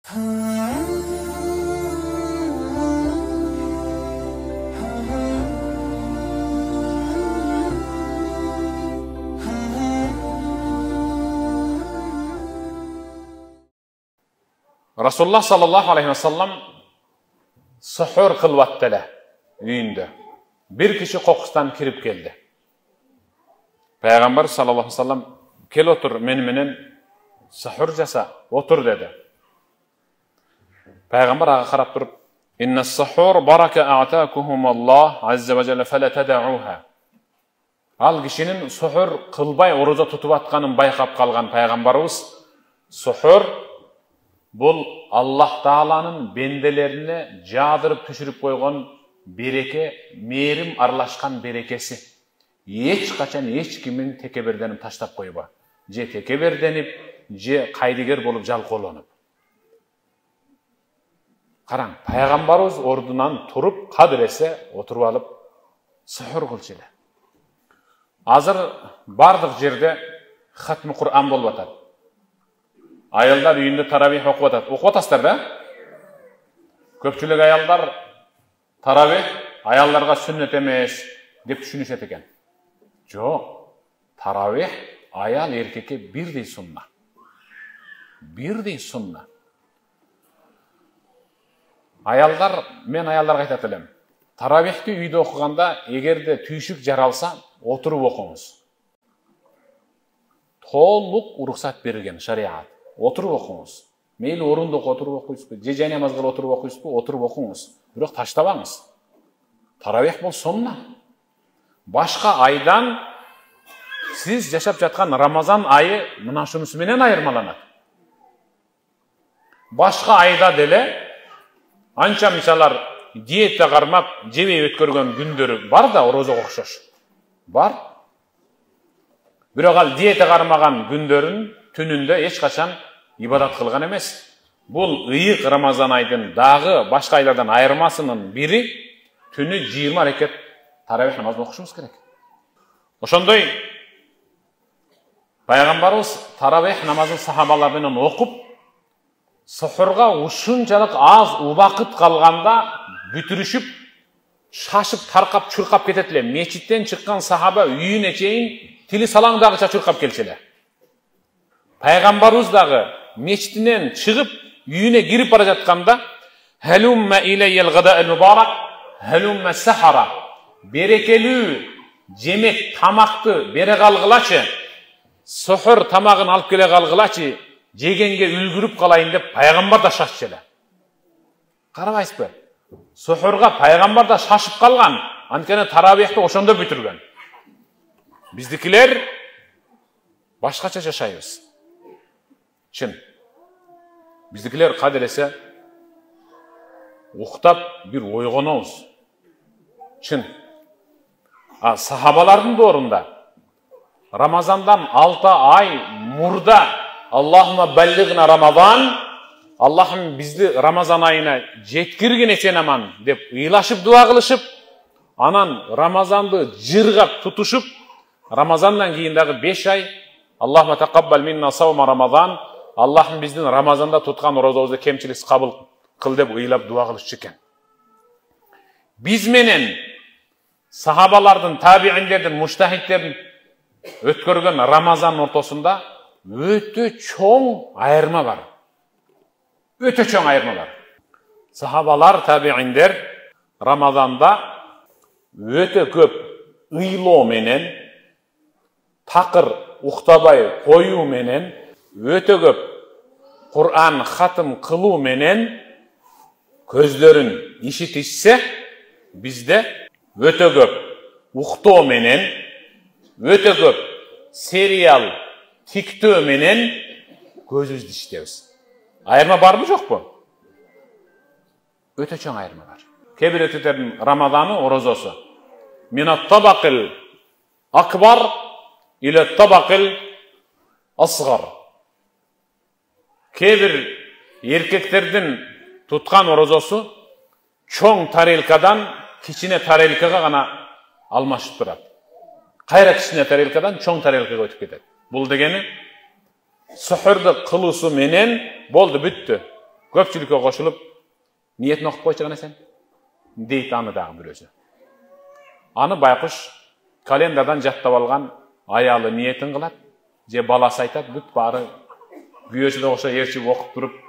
Rasulullah sallallahu aleyhi ve sellem suhur kılvattılar uyunda. Bir kişi kokustan kirip geldi. Peygamber sallallahu aleyhi ve sellem kel otur menen suhur jasa otur dedi. Peygamber ağa qarap turup inna suhur baraka a'takuhumullah azza ve celle fela tad'uha. Al kişinin suhur kılbay oruza tutup atkanın bayqap kalgan Peygamberimiz suhur bul Allah Taala'nın bendelerine jadırıp düşürüp koygan bereke, merim arlaşkan berekesi. Hiç kaçan hiç kimin tekeberdenip taştap koyba. Je tekeberdenip, je kaydiger bolup jalkolonуп. Qarang, Peygamberimiz ordunan turup kadrese oturup alıp suhur kılçı ele. Azır bardık jerde hatmi Kur'an bolup atat. Ayallar uyunda taravih okup atat. Okup atasızlar da? Köpçülük ayallar taravih ayallarga sünnet emes dep düşünüşet eken. Жоқ. Taravih ayal erkekке birдей sunna. Birдей sunna. Ayallar, men ayallarga aytat elem. Taravihti uyda okuganda egerde tүйшүк жаралса, oturup okuңuz. Толук уруксат берилген шариат. Oturup okuңuz. Meyli orunda oturup okuyuңuz. Je jay namaz kılıp oturup okuyuңuz, oturup okuңuz. Бирок таштабаңыз. Taravih bol sunna. Başka aydan siz yaşap жатқан Ramazan ayı mına şunысы менен ayırmalanat. Başka ayda dele ança misalar diyette karmak jebey ötkөрgөн gündörü var da oroza okşoş. Var. Бирок ал diyette karmagan gündörün tününde hiç kaçan ibadat kılgan emes. Bul ıyık Ramazan aydın dağı başka aylardan ayırmasının biri tünü 20 hareket taravih namazını okuşumuz gerek. Oşondoy Peygamberimiz taravih namazın sahabalarından okup suhurga uşunçalık az ubakıt kalganda bütürüşüp şaşıp tarkap çurkap ketetiler. Meçitten çıkkan sahaba uyune çeyin tili salangdagıça çurkap kelçeler. Peygamberimiz dağı meçtinden çıkıp uyune girip bara jatkanda helumma ilayyel gada'el mübarek helumma sahara berekeli jemek tamaktı bere kalgılaçı suhur tamagın alıp kele kalgılaçı jegenge үлgürüp kalayın dep Peygamber da şaşçele. Karabaysızbı? Suhurga Peygamber da şaşıp kalgan. Ankene taravihti oşonda bütürgen. Bizdikiler başkaça yaşayız. Çin. Bizdikiler kaderese uktap bir oygonobuz. Çin. Sahabaların doğrunda Ramazandan 6 ay murda Allahümme belliğine Ramazan Allah'ım bizdi Ramazan ayına jetkirgin eçen aman dep ıylaşıp dua kılışıp anan Ramazandı jırgap tutuşup Ramazandan keyindagi 5 ay Allahümme taqabbal minna savma Ramazan Allah'ım bizdin Ramazanda tutkan orozabızdı kemçiliksiz kabul kıl dep ıylap dua kılışçı eken. Biz menen sahabalardan, tabiinlerden, mujtahitlerden ötkörgön Ramazan ortasında öte çoğun ayırma var. Öte çoğun ayırma var. Sahabalar, tabiinler Ramazanda öte köp ıylo menen, takır uktabay koyu menen, öte köp Kur'an hatım kılu menen közlerin işitişse bizde öte köp ukto menen, öte köp serial tiktö menen gözüz diştebiz. Ayırma var mı yok mu? Öte çoğun ayırma var. Kebir öteterin Ramazanı orozosu. Minat tabakil akbar ile tabakil asgar. Kebir erkeklerden tutkan orozosu çoğun tarelkadan kiçine tarelkaga gana almaşıp durат. Kayra kiçine tarelkadan çoğun tarelkaga ötüp ketedi. Bul degeni suhurdu kılısı menen boldu büttü. Köpçülükке koşulup niyetini okup koyçu gana sen deyit аны dagı bir özü. Аны baykuş kalendardan jattap algan ayalı niyetin kılat, je balası aytat, büt bari güyösü de oşa erçip okup durup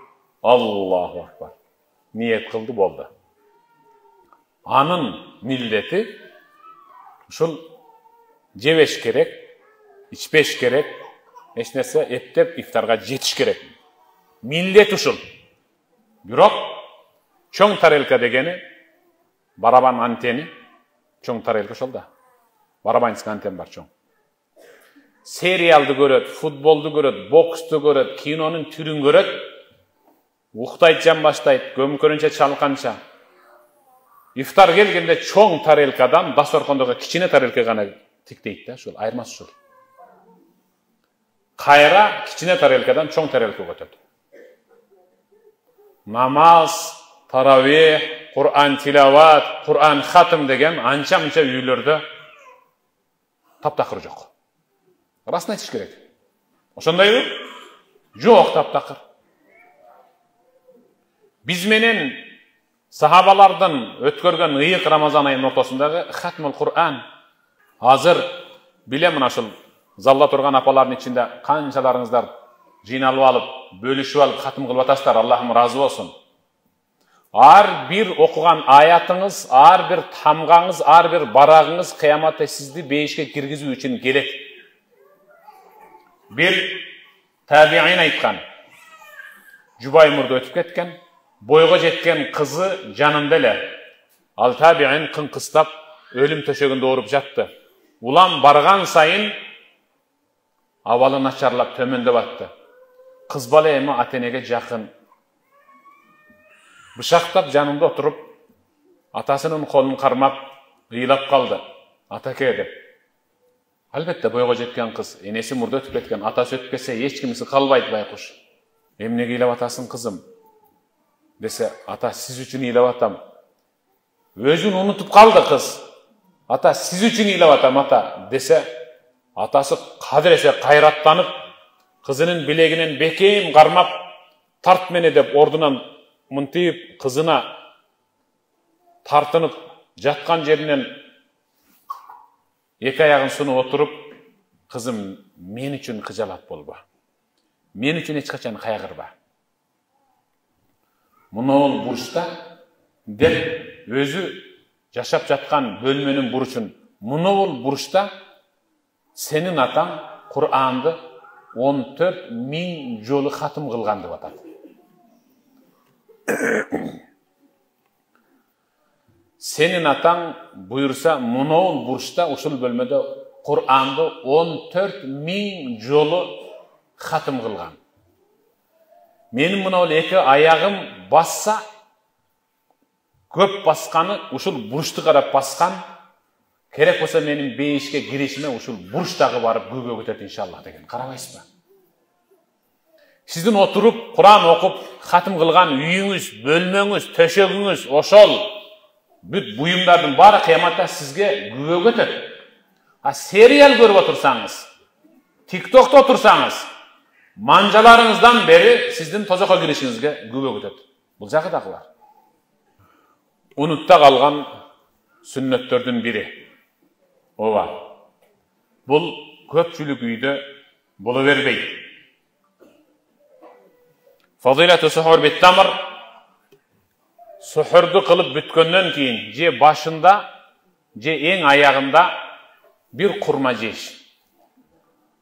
Allahu Akbar niyet kıldı boldu. Anın milleti uşul jebeş kerek, içpeş kerek, eşnese eптеп iftarga jetiş kerek. Millet uşul. Бирок чоң тарелка дегени барабан антени, чоң тарелка ошол да. Барабанский антен бар чоң. Сериалды көрөт, футболду көрөт, боксту көрөт, кинонун түрүн көрөт. Уктайт жан баштайт, көмкөрүнчө чалканча. Ифтар келгенде чоң тарелкадан дасторкондогу кичине тарелка гана тиктейт да, ошол айырмасы ушул. Кайра кичине тарелкадан чоң тарелка көтөт. Namaz, taravih, Kur'an tilavat, Kur'an hatım degen ança-munça üylörde taptakır жоқ. Rasını aytish керек. Ошондойбу? Жоқ taptakır. Biz menen sahabalardan ötkөргөн ыйык Рамазан айынын ортосундагы Хатмул Кур'ан. Азыр билем ушул залда турган апалардын ичинде канчаларыңыздар жыйналып алып, бөлүшүп алып хатым кылып атасыздар. Аллахым разы болсун. Ар бир окуган аятыңыз, ар бир тамгаңыз, ар бир барагыңыз кыяматта сизди бейишке киргизүү үчүн керек. Бир табиин айткан. Жубай мурда өтүп кеткен, бойго жеткен кызы жанында эле. Ал табиин кыңкыстап өлүм төшөгүндө ооруп жатты. Улам барган сайын абалы начарлап төмөндөп атты. Kız bala emi atenege jakın. Bıçaktap janında oturup, atasının kolunu karmap, ıylap kaldı. Atake dep. Albatta boyga jetken kız, enesi murda ötüp ketken, atası ötüp ketse hiç kimisi kalbaydı baykuş. Emne ıylap atasın kızım. Dese, ata siz üçün ıylap atam. Özün unutup kaldı kız. Ata siz üçün ıylap atam ata. Dese, atası kadrese kayratlanıp, kızının bileginin bekem karmap, tart meni dep ordunan mıntıyıp kızına tartınıp jatkan jerinden eki ayağın sunup oturup, kızım men üçün kıjalat bolba. Men üçün hiç kaçan kaygırba. Munu burçta dep özü yaşap jatkan bölmenin burçun. Munu burçta senin atan Kur'an'dı 14.000 jolu hatım kılgandı batat. Senin atan buyursa Munoğul burçta usul bölmede Kur'an'da 14.000 jolu hatım kılgan. Menin Munoğul eki ayağım bassa köp baskanı usul burçtu karap baskan. Kerek olsa menin beyişke girişime usul burçtagı barıp göbö götөт inşallah degen. Karabaysızbı? Sizin oturup Kur'an okup hatım kılgan üyüңүz, bölmöңүz, töşөгүңүz, oşol büt buyumdardın bari kıyamatta sizge göbö götөт. Serial görüp otursanız, TikTok'ta otursanız, mancalarınızdan beri sizin tozaka girişinizge göbö götөт. Bul jagı dagılar. Unutta kalgan sünnetlerden biri. Ova. Bul köpçülük üyde buluverbey. Fadilatü suhur bit tamr. Suhurdu kılıp bütkönden keyin je başında, je en ayağında bir kurma jeş.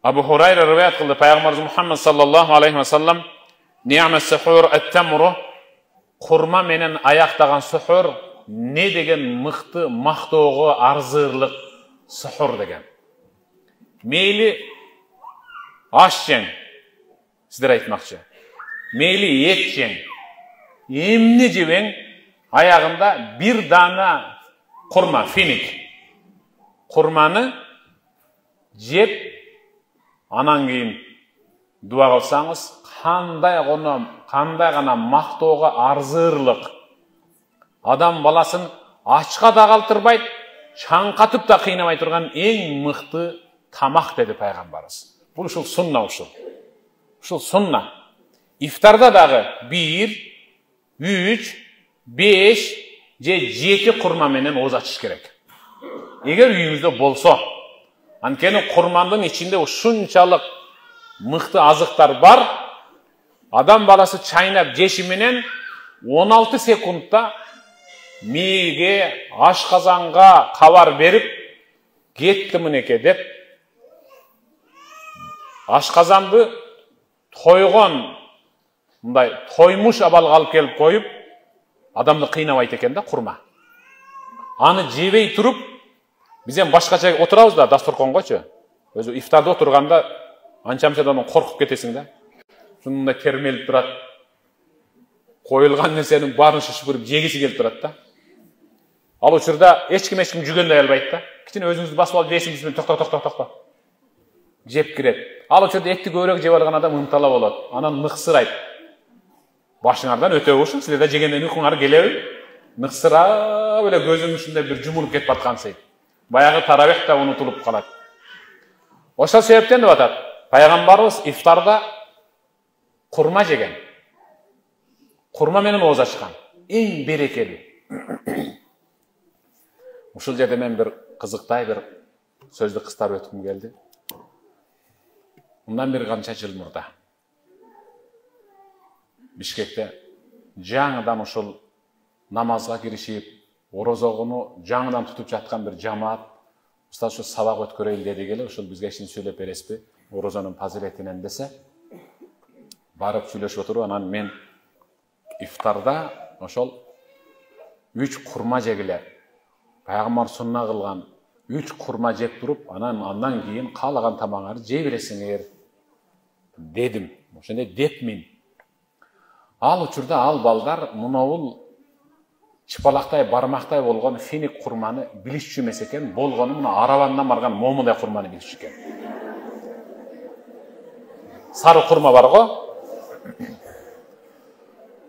Abu Hurayra rivayet kıldı. Peygamberimiz Muhammed sallallahu aleyhi ve sellem ni'mes suhur et-tamru. Kurma menen ayaktagan suhur ne degen mıhtı, mahtoğu, arzırlık suhur degen. Meyli aş jeng, sizler aytmakçı. Meyli et jeng, emni jebeng, ayağında bir dana kurma, finik. Kurmanı jep, anan keyin dua kılsanız, kanday gana mahtoğu, arzırlık. Adam balasın açka da kaltırbayt, çankatıp da kıynamay turgan en mıhtı tamak dedi Peygamberimiz. Bu uşul sunna uşul. Uşul sunna. İftarda dağı bir, 3, 5 же 7 kurma menен oz açış gerek. Eğer uyuңuzda bolsa, antkeni kurmanın içinde uşunçalık mıқты azıklar var, adam balası çaynap jeşi menен 16 sekundda meyge, aşkazanға kabar berip, ketті мінеке деп, aşkazanды тойгон, мындай тоймуш абалга алып келип коюп, адамды кыйнабайт экен да курма. Аны жебей туруп, биз эми башкача отурабыз да дасторконгочу. Өзү ифтарда отурганда анча-мынчадан коркуп кетесиң да. Шундай термелип турат. Коюлган нерсенин баарын шышып көрүп жегиси келип турат да. Ал учурда эч ким жүгөндөй албайт да. Кичине өзүңүздү басып алып жейсиңиз менен токто. Жеп кирет. Ал учурда этти көбүрөөк жеп алган адам ынтала болот. Анан ныксырайт. Башыңардан өтө ушун, силерде жегенден уйкуңар келеби? Ныксырап эле көзүң ушундай бир жумулуп кетип аткансый. Баягы таравих да унутулуп калат. Ошол себептен деп атат. Пайгамбарыбыз ифтарда курма жеген. Курма менен оз ачкан. Эң берекели. Ушул жерде мен бир кызыктай бир сөздү кыстарып өткүм келди. Мындан бир канча жыл мурда Бишкекте жаңыдан ушул намазга киришип, орозогуну жаңыдан тутуп жаткан бир жамаат устаз ушу сабак өткөрөйүн деди келе, ушул бизге кичине сүйлөп бересизби? Орозонун фазилетинен десе, барып сүйлөшүп отуруп, анан мен ифтарда ошол 3 курма жегиле. Пайгамбар сунна кылган 3 курма жеп туруп, андан кийин каалаган тамагыңарды жей бересиңер дедим. Ошондой деп мен. Ал учурда ал балдар мынабул чыпалактай, бармактай болгон финик курманы билишчү эмес экен, болгону мына арабандан барган момундай курманы билишчү экен. Сары курма бар го.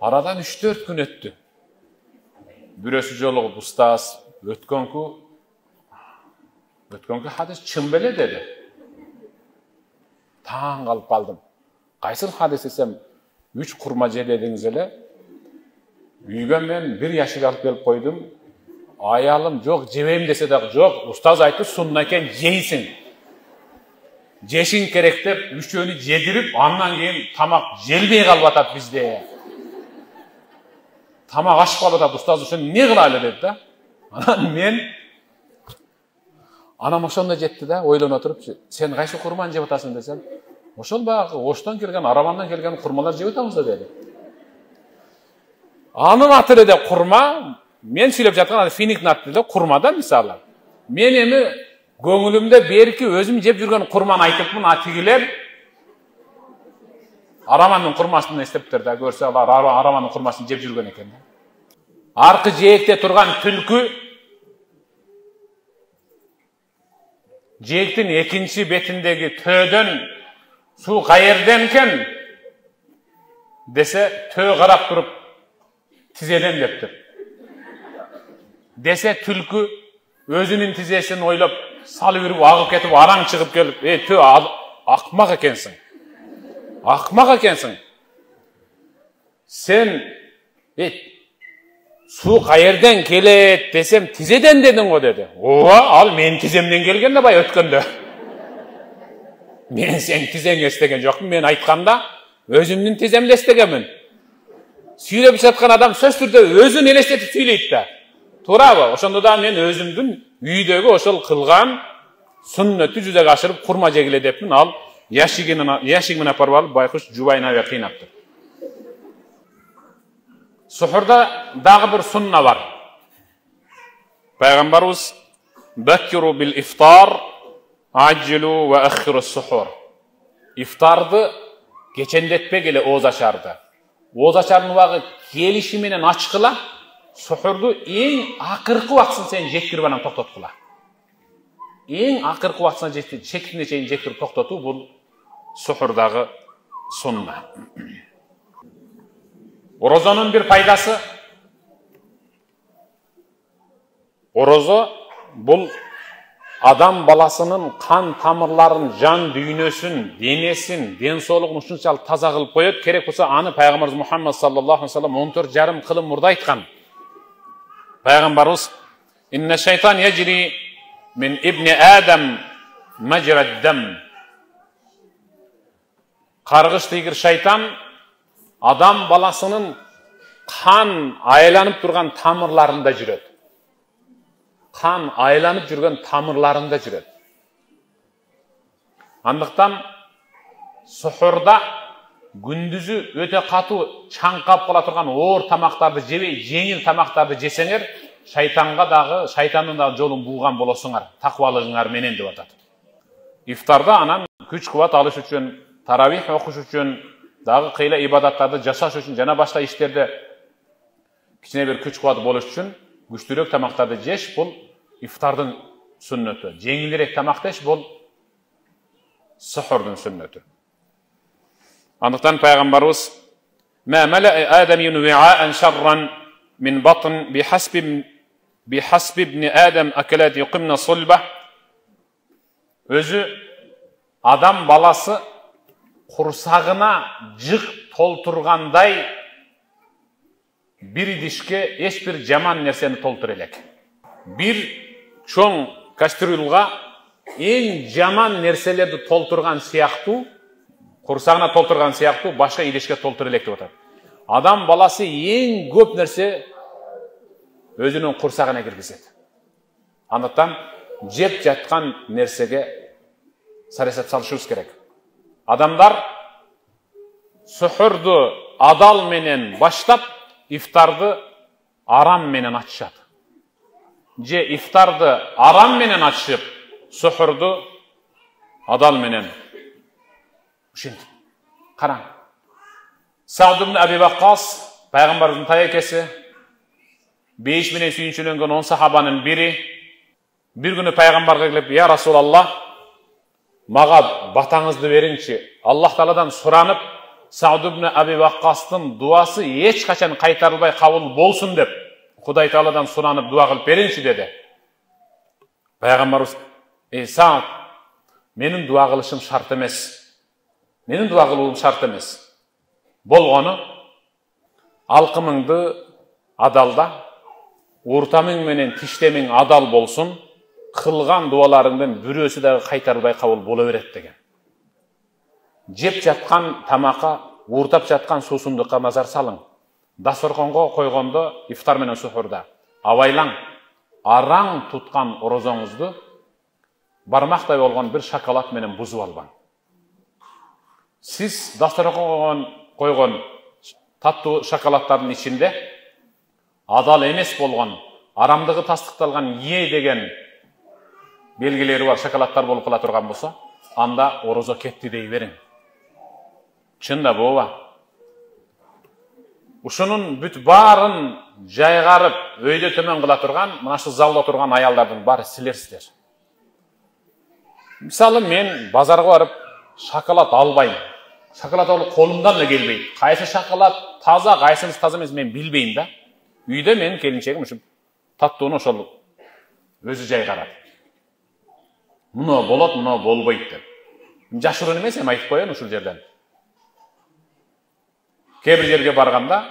Арадан 3-4 күн өттү. Бирөөсү жолугуп устаз өткөнкү хадис чын беле деди. Таң калып калдым. Кайсыл хадис десем 3 курма же дедиңиз эле. Үйгө мен 1 яшик алып келип койдум. Аялым жок жебейм десе да жок, устаз айтты сунна экен жейсиң. Жешиң керек деп 3-өөнү жедирип, андан кийин тамак желбей калып атат бизде. Тамак ашып калып атат, устаз ошону эмне кылалы деди да. Анам ошондо жетти да, ойлоно туруп, сен кайсы курманы жеп атасың десем, ошол багы Оштон келген, Арабандан келген курмалар жеп атабыз да деди. Анын аты эле курма, мен сүйлөп жаткан финиктин аты эле курма да мисалы. Мен эми көңүлүмдө берки өзүм жеп жүргөн курманы айтыпмын, атигилер Арабанын курмасын эстептир да, көрсө алар Арабанын курмасын жеп жүргөн экен да. Аркы жээкте турган түлкү жээктин экинчи бетиндеги төөдөн суу каерден экен десе, төө карап туруп тизеден дептир. Десе түлкү өзүнүн тизесин ойлоп салып жүрүп агып кетип араң чыгып келип, төө акмак экенсиң. Акмак экенсиң. Сен суу каерден келет десем, тизеден дедиң го деди. Ооба, ал менин тиземден келген да бай өткөндө. Мен сен тизеңи эстеген жокмун, мен айтканда өзүмдүн тиземди эстегенмин. Сүйлөп жаткан адам сөз түрдө өзүн элестетип сүйлөйт да. Туурабы? Ошондо да мен өзүмдүн үйдөгү ошол кылган сүннөттү жүзөгө ашырып курма жегиле депмин. Ал яшигин апарып алып байкуш жубайына бер кыйнаптыр. Сухурда дагы бир сунна бар. Пайгамбарыбыз баккиру бил ифтар, аджилу ва ахиру сухур. Ифтарды кечендетпегиле оз ашарды. Оз ашардын убагы келиши менен ачкыла, сухурду эң акыркы убактысын сен жеткирип анан токтоткула. Эң акыркы убактысына чектине чейин жеткирип токтотуу бул сухурдагы сунна. Орозонун бир пайдасы, орозо бул адам баласының қан тамырларын, жан дүйнөсүн, денесин, денсаулыгын ушунчалык таза кылып коет. Керек болса, аны пайгамбарыбыз Мухаммад саллаллаху алейхи ва саллям 14,5 кылым мурда айткан. Пайгамбарыбыз: "Инна шайтан яжри мин ибни Адам маджрад дам." Каргыш тийгир шайтан адам баласының қан айланып турган тамырларында жүрөт. Қан айланып жүрген тамырларында жүрөт. Андыктан сухурда күндүзү өтө катуу чаңкап кала турган оор тамактарды жебей, жеңил тамактарды жесеңер, шайтандын да жолун булган болосуңар, таквалыгыңар менен деп атат. Ифтарда анан күч кубат алыш үчүн, таравих окуш үчүн, дагы кыйла ибадаттарды жасаш үчүн, жана башка иштерде кичине бир күч кубат болуш үчүн күчтүүрөөк тамактарды жеш бул ифтардын сүннөтү. Жеңилирээк тамак жеш бул сухурдун сүннөтү. Андыктан пайгамбарыбыз: "Ма малаа адамин ви'аан шарран min batn bihasbi ibn Adam akalat yuqimna sulba." Өзү адам баласы курсагына жык толтургандай бир идишке эч бир жаман нерсени толтур элек. Бир чоң кастрюлга эң жаман нерселерди толтурган сыяктуу, курсагына толтурган сыяктуу башка идишке толтур элек деп атат. Адам баласы ең көп нәрсе өзінің құрсағына кіргізеді. Андықтан жеп жатқан нәрсеге саясат салышыбыз керек. Адамдар сухурду адал менен баштап, ифтарды арам менен ачышат. Же ифтарды арам менен ачышып, сухурду адал менен. Ушинтип караң. Сауд ибн Аби Ваккас, пайгамбардын таекеси, бейиш менен сүйүнчүлөнгөн 10 сахабанын бири, бир күнү пайгамбарга келип: "Я Расулаллах, мага батаңызды бериңчи. Аллах Тааладан суранып, Сауд ибн Аби Ваккастын дуасы эч качан кайтарылбай кабыл болсун деп, Кудай Тааладан суранып дуа кылып бериңчи" деди. Пайгамбарыбыз: "Ey Сауд, менин дуа кылышым шарт эмес. Менин дуа кылуум шарт эмес. Болгону алкымыңды адалда, уртамың менен тиштемиң адал болсун, кылган дуаларыңдын бирөөсү дагы кайтарылбай кабыл боло берет" деген. Жеп жаткан тамакка, уртап жаткан суусундукка назар салың. Дасторконго койгондо, ифтар менен сухурда абайлаң, араң туткан орозоңузду бармактай болгон бир шоколад менен бузуп албаң. Сиз дасторконго койгон таттуу шоколаддардын ичинде адал эмес болгон, арамдыгы тастыкталган Е деген белгилери бар шоколаддар болуп кала турган болсо, анда орозо кетти дей бериң. Чында бооба. Ушунун бүт баарын жайгарып, өйдө төмөн кыла турган, мына шу залда турган аялдардын баары силерсиздер. Мисалы, мен базарга барып шоколад албайм. Шоколад алып колумдан да келбейт. Кайсы шоколад таза, кайсысы таза эмес мен билбейм да. Үйдө менин келинчегим ушул таттууну ошол өзү жайгарат. Муну болот, муну болбойт деп. Жашырын эмес, эми айтып коеюн ушул жерден. Кээ бир жерге барганда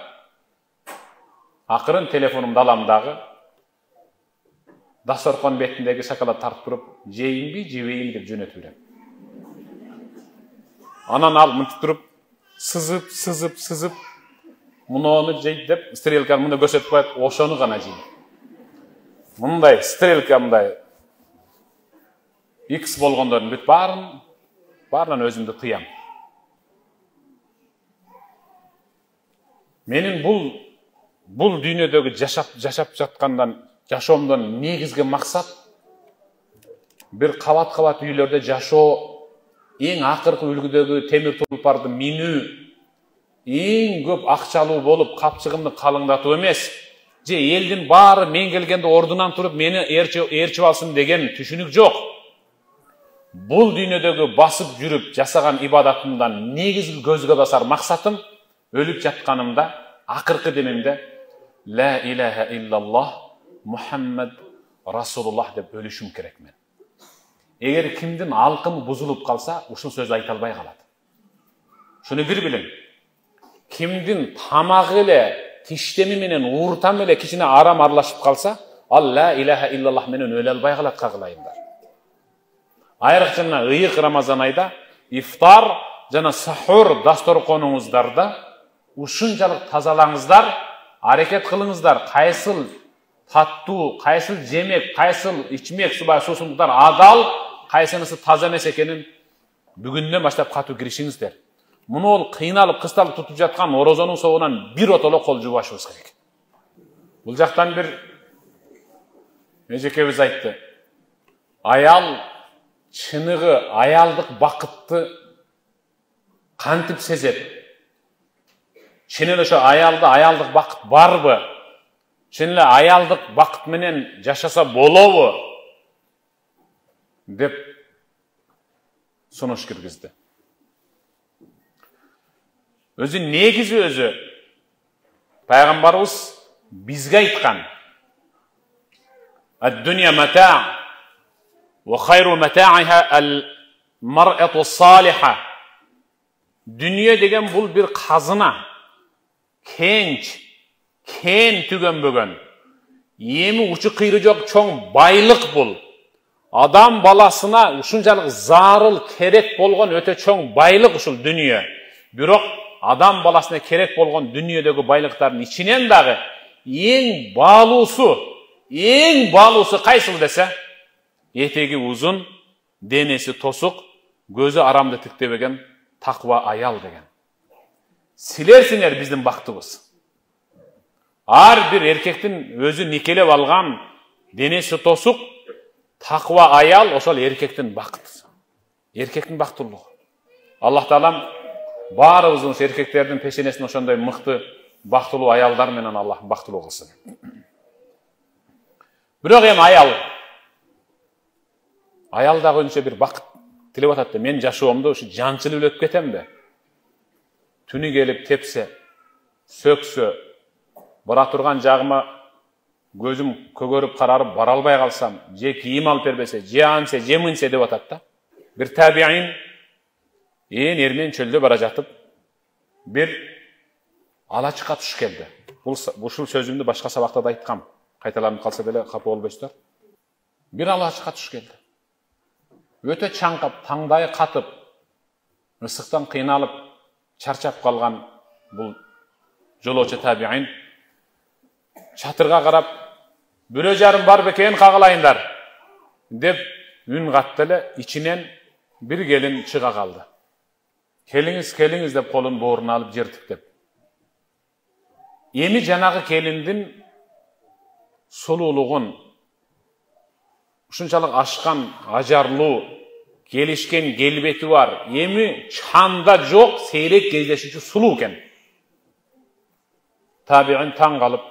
акырын телефонумду алам дагы дасторкон бетиндеги шоколад тартып туруп, жейинби, жебейин деп жөнөтүп берем. Анан ал мынтип туруп, сызып, муну жейт деп, стрелканы муну көрсөтүп коет, ошону гана жейт. Мындай стрелка мындай X болгондордун бүт баарынан өзүмдү тыям. Менин бул дүйнөдөгү жашап жаткандан, жашоомдон негизги максат бир кабат үйлөрдө жашоо, эң акыркы үлгүдөгү темир тулпарды минүү, эң көп акчалуу болуп, капчыгымды калыңдатуу эмес, же элдин баары мен келгенде ордунан туруп мени ээрчип алсын деген түшүнүк жок. Бул дүйнөдөгү басып жүрүп жасаган ибадатымдан негизги көзгө басар максатым өлүп жатканымда, акыркы демимде ла илаха иллаллах Мухаммад Расулуллах деп өлүшүм керек мен. эгер кимдин алкымы бузулуп калса, ушул сөздү айта албай калат. Шуну бир билиң. Кимдин тамагы эле, тиштеми менен, ууртам эле кичине арам аралашып калса, ал ла илаха иллаллах менен өлө албай калат кагылайындар. Айрыкча мына ыйык Рамазан айда ифтар жана сахур дасторконуңуздарда ушунчалык тазалаңыздар, аракет кылыңыздар, кайсыл таттуу, кайсыл жемек, кайсыл ичмек, суусундуктар адал, кайсынысы таза эмес экенин бүгүндөн баштап катуу киришиңиздер. Муну ол кыйналып, кысталып тутуп жаткан орозонун соогунан бир отоло кол жуубашыбыз керек. Бул жактан бир эжекебиз айтты. Аял чыныгы аялдык бакытты кантип сезет? Чын эле ошо аялда аялдык бакыт барбы? Чын эле аялдык бакыт менен жашаса болобу? Деп сунуш киргизди. Өзү негизи өзү пайгамбарыбыз бизге айткан: "Ад-дунья матаа, ва хайру матааиха ал-мар'ату салиха." Дүние деген бул бир казына, кенч, кен түгөнбөгөн, эми учу кыйры жок чоң байлык бул. Адам баласына ушунчалык зарыл керек болгон өтө чоң байлык ушул дүние. Бирок адам баласына керек болгон дүниедеги байлыктардын ичинен дагы эң баалуусу кайсыл десе, этеги узун, денеси тосук, көзү арамды тиктебеген таква аял деген. Силерсиңер биздин бактыбыз. Ар бир эркектин өзү никелеп алган денеси тосук, таква аял ошол эркектин бактысы. Эркектин бактылыгы. Аллах Таалам баарыбыздын эркектердин пешенесин ошондой мыкты бактылуу аялдар менен Аллах бактылуу кылсын. Бирок эми аял дагы өзүнчө бир бакыт тилеп атат да, мен жашоомдо ушу жанчылып өлөп кетем да. Түнү келип тепсе, сөксө, бара турган жагыма көзүм көгөрүп карарып бара албай калсам, же кийим алып бербесе, же ансе, же мынсе деп атат да. Бир табиин эрмен чөлдө бара жатып, бир алачыкка туш келди. Ушул сөзүмдү башка сабакта да айткам. Кайталанып калса деле капа болбойсуздар. Бир алачыкка туш келди. Өтө чаңкап, таңдайы катып, ысыктан кыйналып, чарчап калган бул жолоочу табиин чатырга карап, бирөө жарым бар бекен кагылайындар деп үн катты эле, ичинен бир келин чыга калды. Келиңиз деп колун бооруна алып жер тиктеп. Эми жанагы келиндин сулуулугун, ушунчалык ашкан, ажарлуу, келишкен келбети бар, эми чанда жок, сейрек кездешүүчү сулуу экен. Табиин таң калып,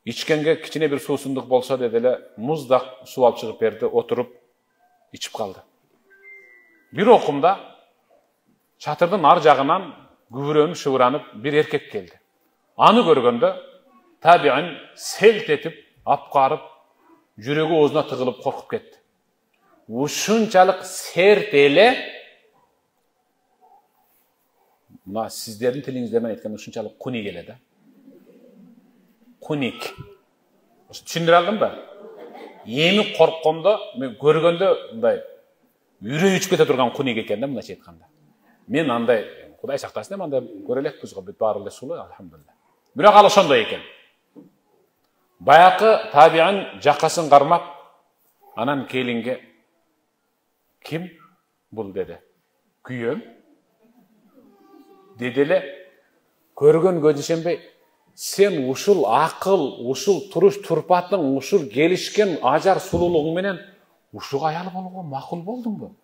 ичкенге кичине бир суусундук болсо деди эле, муздак суу алып чыгып берди, отуруп ичип калды. Бир окумда чатырдын ар жагынан күбүрөнүп шыбыранып бир эркек келди. Аны көргөндө табиин селт этип, апкарып, жүрөгү оозуна тыгылып коркуп кетти. Ушунчалык серт эле, мына сиздердин тилиңизден айтканда ушунчалык куник эле да. Куник. Түшүндүрө алдымбы? Эми корккондо, мен көргөндө мындай үрөй учуп кете турган куник экен да, мындайча айтканда. Мен андай, Кудай сактасын, андай көрө элекпиз го, бүт баары эле сулуу, алхамдулилlah. Бирок ал ошондой экен. Баякы табиин жакасын кармап, анан келинге: "Ким бул?" деди. "Күйөөм." Деди эле, көргөн көз ишенбей, "Сен ушул акыл, ушул туруш турпатың, ушул келишкен ажар сулуулугуң менен ушуга аял болууга макул болдуңбу?"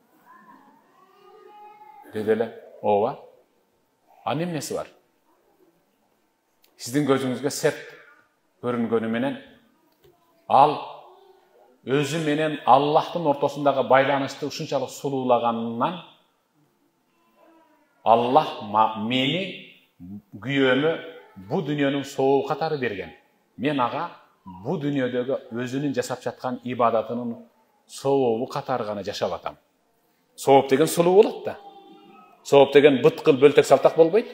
Деди эле, "Ооба. Анын эмнеси бар? Сиздин көзүңүзгө серт көрүнгөнү менен ал өзү менен Аллахтын ортосундагы байланышты ушунчалык сулуулаганынан Аллах мени, күйөөмө, бу дүнүйөнүн соогу катары берген. Мен ага бу дүнүйөдөгү өзүнүн жасап жаткан ибадатынын сообу катары гана жашап атам. Сооп деген сулуу болот да. Сооп деген быткыл бөлтөк салтак болбойт.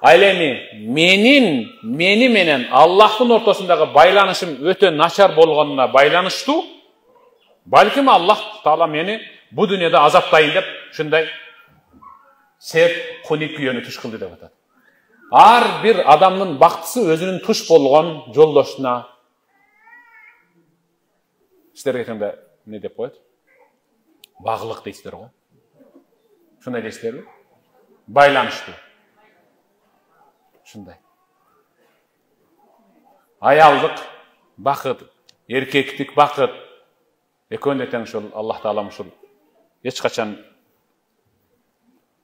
Айлеми мени менен Аллахтын ортосундагы байланышым өтө начар болгонуна байланыштуу. Балким Аллах Таала мени бу дүйнөдө азаптайын деп ушундай куни күйөнү туш кылды деп атат. Ар бир адамдын бактысы өзүнүн туш болгон жолдошуна сиздерге айтганда эмне деп коет? Баглык дейсиздер го. Ушундай дейсиздерби? Байланыштуу. Ушундай. Аялдык бакыт, эркектик бакыт экөөнү тең ушул Аллах Таалам ушул эч качан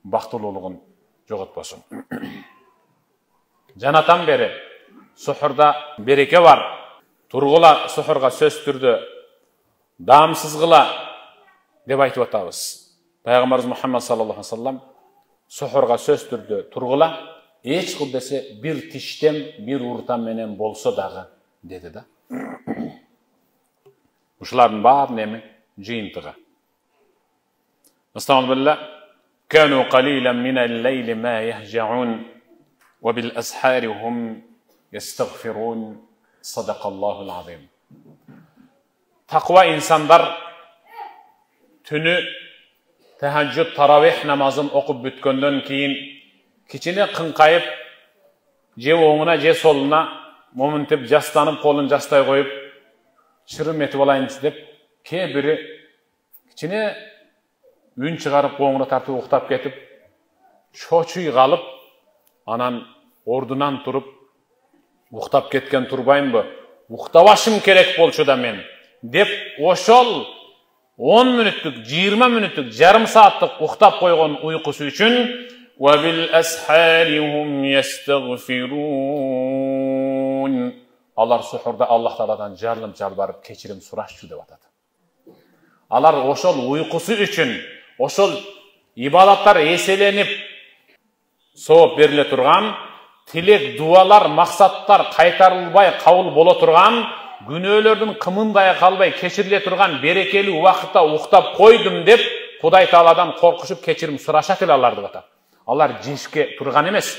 бактылуулугун жоготпосун. Жанатан бери сухурда береке бар. Тургула сухурга сөз түрдө даамсызгыла деп айтып атабыз. Пайгамбарыбыз Мухаммад саллаллаху алейхи ва саллам сухурга сөз түрдө тургула эч кыл десе бир тиштем, бир уртам менен болсо дагы деди да. Ушулардын баарын эми жыйынтыгы. Астагфирулла. Кanu qalilan min al-layli ma yahja'un wa bil ashari hum yastaghfirun. Sadaqallahu al-azim. Takva insanlar tünü tahajjud taravih namazın okup bütköndön keyin kichine kınkayıp je oğuna je soluna momintip jastanıp kolun jastay koyup şırım etip olayın dep kebiri kichine ün çıgarıp oğuna tartıp uktap ketip çoçuy kalıp anan ordunan turup uktap ketken turbayın bu uktabaşım kerek bolçu da men dep oşol 10 minütlük, 20 minütlük, yarım saatlik uktap koygun uykusu üçün وَبِالْأَسْحَارِ هُمْ يَسْتَغْفِرُونَ Alar suhurda Allah Taala'dan jarlım jalbarıp keçirim suraşçu dep atadı. Alar oşol uykusu üçün, oşol ibadatlar eselenip soğup berile turgan, tilek, dualar, maksatlar kaytarılbay kabul bola turgan, günöөлөрдүн кымындай калбай кечириле турган берекелүү убакытта уктап койдум деп Кудай Тааладан коркушуп кечирим сурашат эле алар деп атат. Алар жешке турган эмес.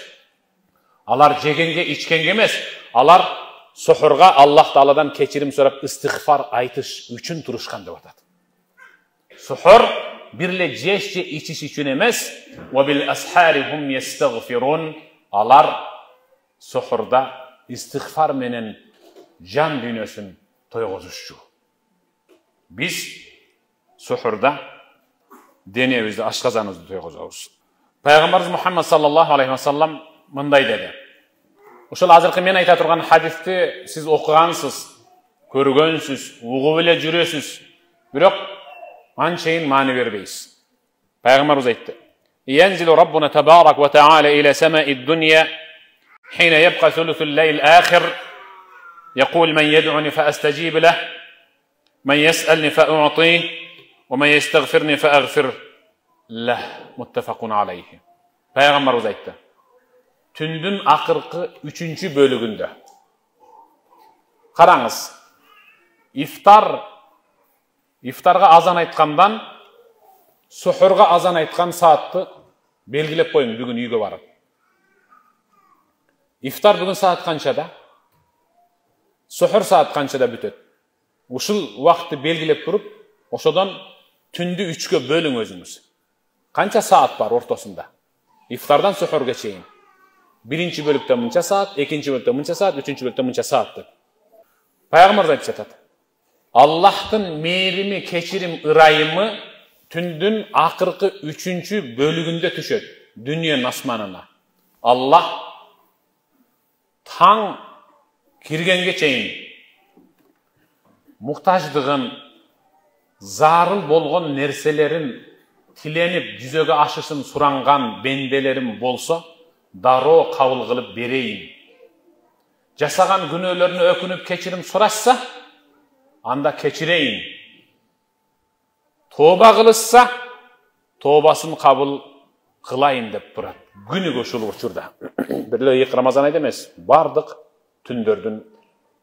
Алар жегенге, ичкенге эмес. Алар сухурга Аллах Тааладан кечирим сурап истигфар айтыш үчүн турушкан деп атат. Сухур бирле жеш же ичиш үчүн эмес. Wa bil ashari hum yastaghfirun. Алар сухурда истигфар менен can dünyasını toyguzuşçu. Biz suhurda deneyimizde aşkazanızı toyguzabız. Peygamberimiz Muhammed sallallahu aleyhi ve sellem mınday dedi. Uşul azırkı men ayta turgan hadisти siz okugansız, körgönsiz, uğu bile jüresiz. Bирок ançayın mani berbeysiz. Peygamberimiz aytdı. Yenzilu Rabbuna tebarak ve teala ila sema'id dunya hina yebqa thuluthul leyl ahir يقول من يدعني فأستجيب له من يسألني فأعطيه ومن يستغفرني فأغفر له متفق عليه. Peygamberimiz aytdı. Tündün akırkı 3. bölügünde. Karаңыз. İftarga azan aytkandan suhurga azan aytkan saatты belgilep koyun bugün uyga barıp. İftar bugün saat kançada? Suhur saat kançada bütöt. Uşul vakti belgilep turup, oşodan tündü 3'e bölün özünüz. Kança saat var ortasında? İftardan suhurga çeyin. Birinci bölükte mınça saat, ikinci bölükte mınça saat, üçüncü bölükte mınça saattir. Peygamber aytışatat. Allah'tın meyrimi, keçirim, ırayımı tündün akırkı 3. bölügünde tüşöt. Dünyanın asmanına. Allah taң kirgenge çeyin muhtaçdığın zarıl bolgon nerselerin tilenip yüzöge aşışın surangan bendelerim bolsa daro kabul kılıp bereyim. Jasagan günölerini ökünüp keçirim suraşsa anda keçireyim. Toba kılışsa tobasını kabul kılayım dep turat. Günü koşulu uçurda. Birle Ramazan ayda emes. Bardık tündördün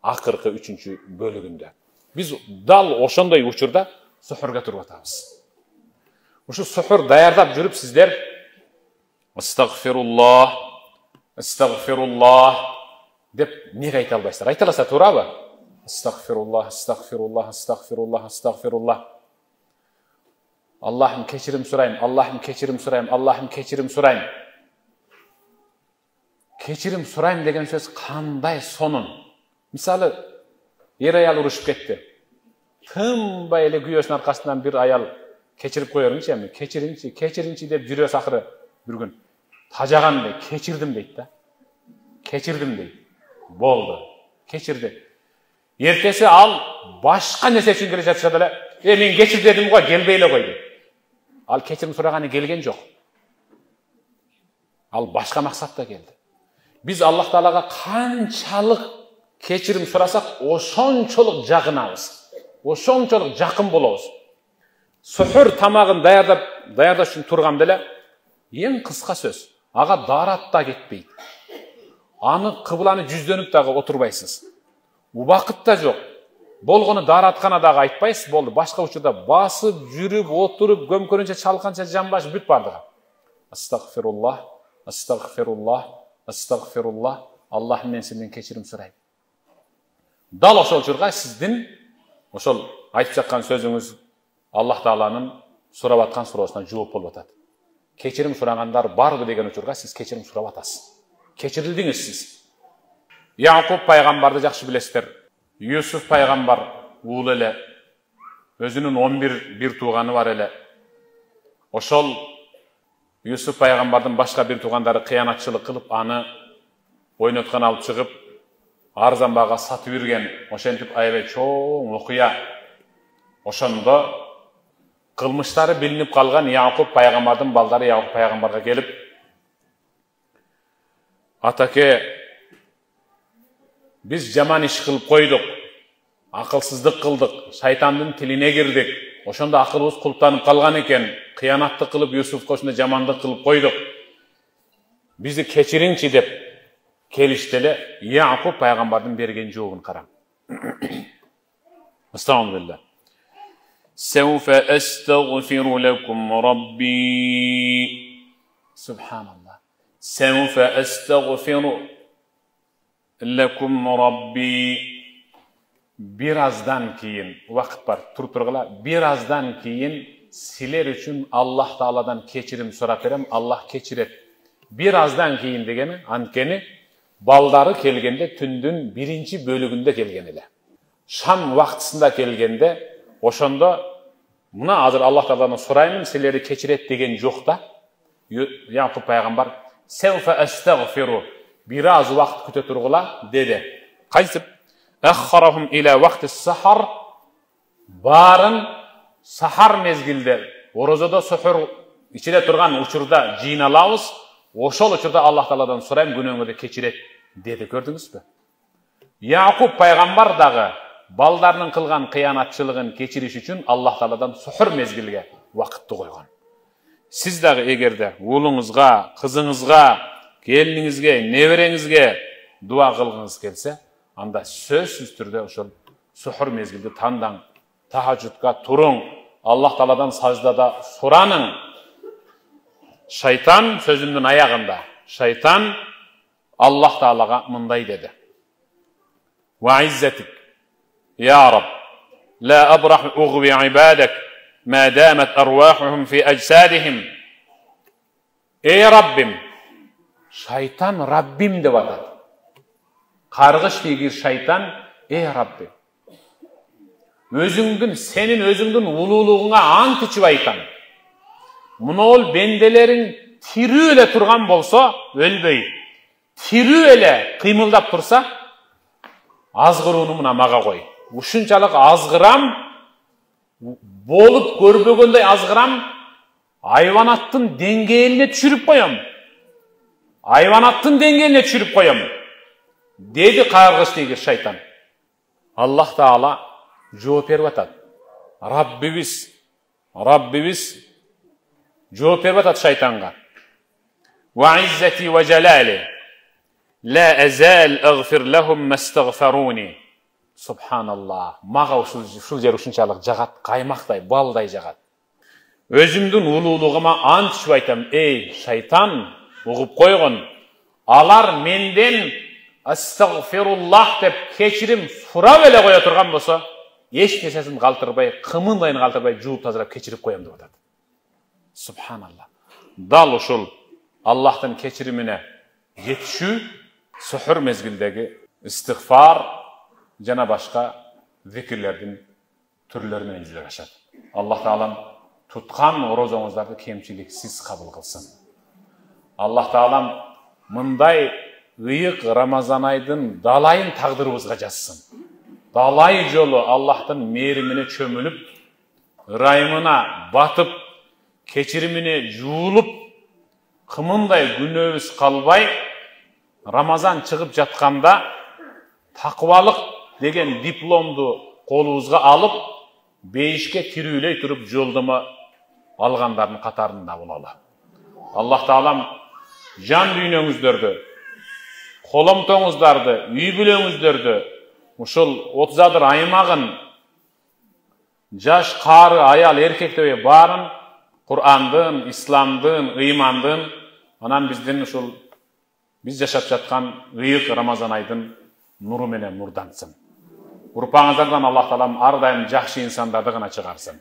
akırkı 3. bölügünde. Biz dal ошондой учурда сухурга туруп атабыз. Ушу сухур даярдап жүрүп сиздер астагфируллах, астагфируллах деп неге айта албайсыздар? Айта аласа туурабы? Астагфируллах, астагфируллах, астагфируллах, астагфируллах. Аллахым кечирим сурайм, Аллахым кечирим сурайм, Аллахым кечирим сурайм. Кечирим сурайм деген сөз кандай сонун? Мисалы, ер аял урушуп кетти. Тынбай эле күйөөсүнүн аркасынан бир аял кечирип коерүңчү эми, кечиринчи деп жүрөс акыры бир күн. Тажаган дейт, кечирдим дейт да. Кечирдим дейт. Болду, кечирди. Эртеси ал башка нерсе үчүн келе жатса деле, мен кечир дедим го, келбей эле койду. Ал кечирим сураганы келген жок. Ал башка максатта келди. Biz Allah Taalaga kançalık keçirim surasak, oşonçoluk jagınabız. Oşonçoluk jakın bolobuz. Suhur tamagын даярдаш үчүн турган деле эң кыска сөз. Ага дарат да кетпейт. Аны кыбланы жүздөнүп дагы отурбайсыз. Убакыт да жок. Болгону дараткана дагы айтпайсыз, болду. Башка учурда басып, жүрүп, отуруп, көмкөрүнчө чалканча жамбаш бүт бардыгы. Астагфируллах, астагфируллах. Астагфируллах, Аллах мен сенден кечирим сурайм. Дал ошол учурга сиздин ошол айтып жаткан сөзүңүз Аллах Тааланын сурап аткан суроосуна жооп болуп атат. Кечирим сурагандар барбы деген учурга сиз кечирим сурап атасыз. Кечирилдиңиз сиз. Якуб пайгамбарды жакшы билесиздер. Юсуф пайгамбар уулу эле, өзүнүн 11 бир тууганы бар эле. Ошол Юсуф пайгамбардын башка бир туугандары кыянатчылык кылып, аны ойноткан алып чыгып, арзан бага сатып жүрген, ошентип аябай чоң окуя. Ошондо кылмыштары билинип калган Якуб пайгамбардын балдары Якуб пайгамбарга келип, атаке, биз жаман иш кылып койдук, акылсыздык кылдык, шайтандын тилине кирдик. Ошондо акылыбыз кулптанып калган экен, кыянаттык кылып Юсуфка ошондо жамандык кылып койдук. Бизди кечириңчи деп келишти эле. Якуб пайгамбардын берген жообун караң. Астагфируллах. Сауфа астагфиру лакум рабби. Субханаллах. Сауфа астагфиру лакум рабби. Birazdan keyin, vaqt бар, туруп тургула, birazdan keyin силер үчүн Аллах Тааладан кечирим сурап берем, Аллах кечирет. Birazdan keyin дегени, анткени балдары келгенде түндүн биринчи бөлүгүндө келген эле. Шам вактысында келгенде, ошондо мына азыр Аллах Тааладан сураймын, силерди кечирет деген жок да. Якуб пайгамбар сауфа астагфиру, бираз вакыт күтө тургула деди. Кайсып Аххарахум иля вакти сахар, барын сахар мезгилде, орозодо сухур ичиде турган учурда жыйналабыз, ошол учурда Аллах Тааладан сурайм, күнөөңөрдү кечирет деди. Көрдүңүзбү? Якуб пайгамбар дагы балдарынын кылган кыянатчылыгын кечириш үчүн Аллах Тааладан сухур мезгилге вакытты койгон. Сиз дагы эгерде уулуңузга, кызыңызга, келиниңизге, небереңизге дуа кылгыңыз келсе, анда сөзсүз түрдө ошол сухур мезгилди таңдаң, тахажжудка туруң, Аллах Тааладан саждада сураның. Шайтан сөзүмдүн аягында, шайтан Аллах Таалага мындай деди: "Ва иззатик, я Раб, ла абрах угви ибадак, ма дамат арвахухум фи аджсадихим." Ey Rabbim, шайтан Раббим деп атат. Каргыш дегир шайтан, ey Rabbi, senin özüңдүн улуулугуңа ант ичип айтам. Мунол бенделериң тирүү эле турган болсо, өлбөй, тирүү эле кыймылдап турса, азгырууну мына мага кой. Ушунчалык азгырам, болуп көрбөгөндөй азгырам, айванаттын деңгээлине түшүрүп коем. Айванаттын деңгээлине түшүрүп коем. Dedi kargıç degir şeytan. Allah Taala жооп берип атат. Rabbimiz жооп берип атат шайтанга. Ва иззати ва жалали ла азал агфир лахум мастагфаруни. Subhanallah, maға ушул жер ушунчалык жагат, каймактай, балдай жагат. Өзүмдүн улуулугума ант ичип айтам, эй, шайтан, угуп койгон, алар менден астагфируллах деп кечирим сурап эле кое турган болсо, эч нерсесин калтырбай, кымындайын калтырбай жууп тазалап кечирип коем деп атат. Subhanallah. Dal ушул Аллахтын кечиримине жетишүү сухур мезгилдеги истигфар жана башка зикирлердин түрлөрү менен жүзөгө ашат. Аллах таалам туткан орозоңуздарды кемчиликсиз кабыл кылсын. Аллах таалам мындай ыйык Рамазан айдын далайын тагдырыбызга жазсын. Далай жолу Аллахтын мээримине чөмүлүп, ырайымына батып, кечиримине жуулуп, кымындай күнөөбүз калбай, Рамазан чыгып жатканда такыбалык деген дипломду колубузга алып, бейишке кирүүлөй туруп жолдомо алгандардын катарында бололу. Аллах таалам жан дүйнөңүздөрдү, коломтоңуздарды, үй бүлөңүздөрдү, ушул 30 аймагын, жаш, кары, аял, эркектебей баарын Кур'андын, исламдын, ыймандын, анан биздин ушул биз жашап жаткан ыйык Рамазан айдын нуру менен нурдантсын. Урпаңыздардан Аллах таалам ар дайым жакшы инсандарды гана чыгарсын.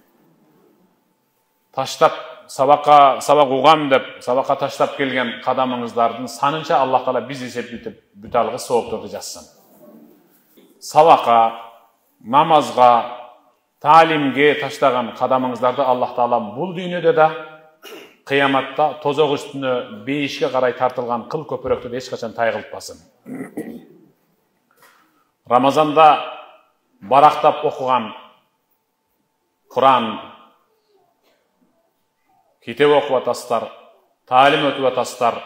Таштап сабак угам деп, сабакка таштап келген кадамыңыздардын санынча Аллах таала биз эсептеп бүт алгыс соопторду жазсын. Сабакка, намазга, таалимге таштаган кадамыңыздарды Аллах таалам бул дүйнөдө да, кыяматта тозок үстүнө бейишке карай тартылган кыл көпүрөктү эч качан тайгылтпасын. Рамазанда барактап окуган Кур'ан, китеп окуп атасыздар, таалим өтүп атасыздар,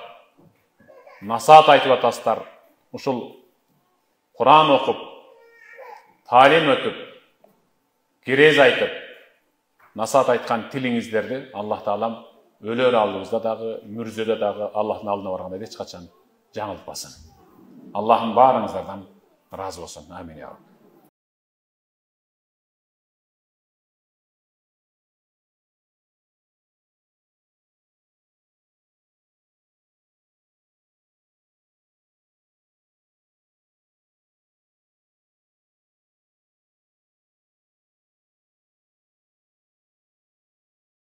насаат айтып атасыздар. Ушул Кур'ан окуп, таалим өтүп, кирез айтып, насаат айткан тилиңиздерди Аллах таалам өлөр алдыбызда дагы, мүрзөдө дагы Аллахтын алдына барганда эч качан жаңылтпасын. Аллахым баарыңыздардан разы болсын. Амин.